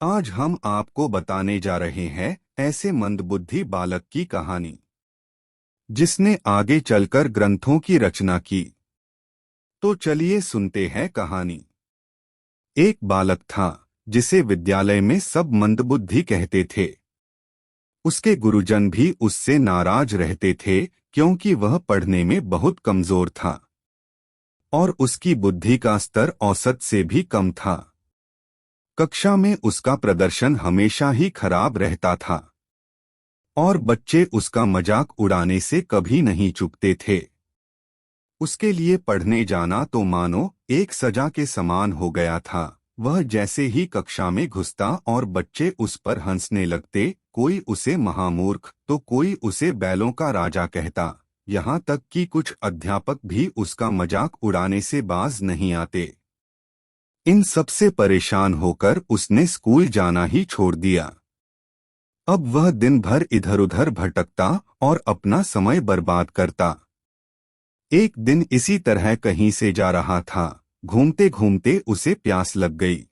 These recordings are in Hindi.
आज हम आपको बताने जा रहे हैं ऐसे मंदबुद्धि बालक की कहानी जिसने आगे चलकर ग्रंथों की रचना की। तो चलिए सुनते हैं कहानी। एक बालक था जिसे विद्यालय में सब मंदबुद्धि कहते थे। उसके गुरुजन भी उससे नाराज रहते थे क्योंकि वह पढ़ने में बहुत कमजोर था और उसकी बुद्धि का स्तर औसत से भी कम था। कक्षा में उसका प्रदर्शन हमेशा ही खराब रहता था और बच्चे उसका मजाक उड़ाने से कभी नहीं चूकते थे। उसके लिए पढ़ने जाना तो मानो एक सजा के समान हो गया था। वह जैसे ही कक्षा में घुसता और बच्चे उस पर हंसने लगते, कोई उसे महामूर्ख तो कोई उसे बैलों का राजा कहता। यहाँ तक कि कुछ अध्यापक भी उसका मजाक उड़ाने से बाज नहीं आते। इन सबसे परेशान होकर उसने स्कूल जाना ही छोड़ दिया। अब वह दिन भर इधर-उधर भटकता और अपना समय बर्बाद करता। एक दिन इसी तरह कहीं से जा रहा था। घूमते घूमते उसे प्यास लग गई।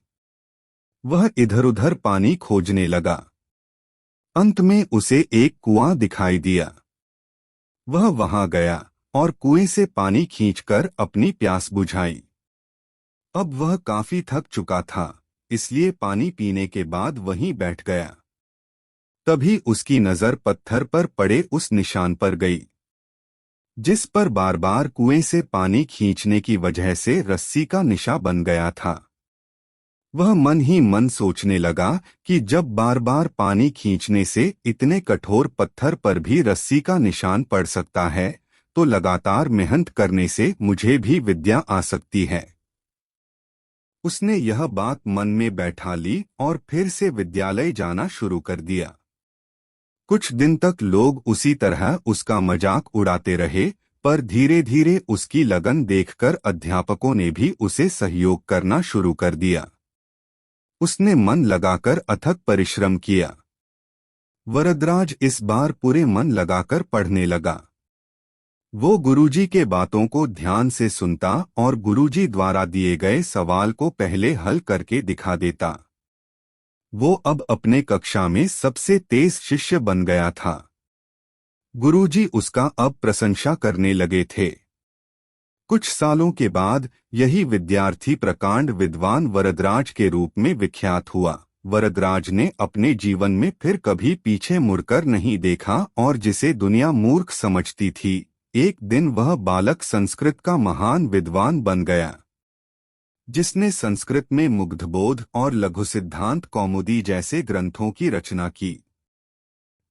वह इधर-उधर पानी खोजने लगा। अंत में उसे एक कुआं दिखाई दिया। वह वहां गया और कुएं से पानी खींचकर अपनी प्यास बुझाई। अब वह काफी थक चुका था, इसलिए पानी पीने के बाद वहीं बैठ गया। तभी उसकी नजर पत्थर पर पड़े उस निशान पर गई जिस पर बार बार कुएं से पानी खींचने की वजह से रस्सी का निशान बन गया था। वह मन ही मन सोचने लगा कि जब बार बार पानी खींचने से इतने कठोर पत्थर पर भी रस्सी का निशान पड़ सकता है, तो लगातार मेहनत करने से मुझे भी विद्या आ सकती है। उसने यह बात मन में बैठा ली और फिर से विद्यालय जाना शुरू कर दिया। कुछ दिन तक लोग उसी तरह उसका मजाक उड़ाते रहे, पर धीरे धीरे उसकी लगन देखकर अध्यापकों ने भी उसे सहयोग करना शुरू कर दिया। उसने मन लगाकर अथक परिश्रम किया। वरदराज इस बार पूरे मन लगाकर पढ़ने लगा। वो गुरुजी के बातों को ध्यान से सुनता और गुरुजी द्वारा दिए गए सवाल को पहले हल करके दिखा देता। वो अब अपने कक्षा में सबसे तेज शिष्य बन गया था। गुरुजी उसका अब प्रशंसा करने लगे थे। कुछ सालों के बाद यही विद्यार्थी प्रकांड विद्वान वरदराज के रूप में विख्यात हुआ। वरदराज ने अपने जीवन में फिर कभी पीछे मुड़कर नहीं देखा और जिसे दुनिया मूर्ख समझती थी, एक दिन वह बालक संस्कृत का महान विद्वान बन गया, जिसने संस्कृत में मुग्धबोध और लघु सिद्धांत कौमुदी जैसे ग्रंथों की रचना की।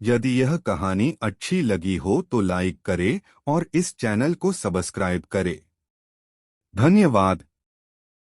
यदि यह कहानी अच्छी लगी हो तो लाइक करें और इस चैनल को सब्सक्राइब करें। धन्यवाद।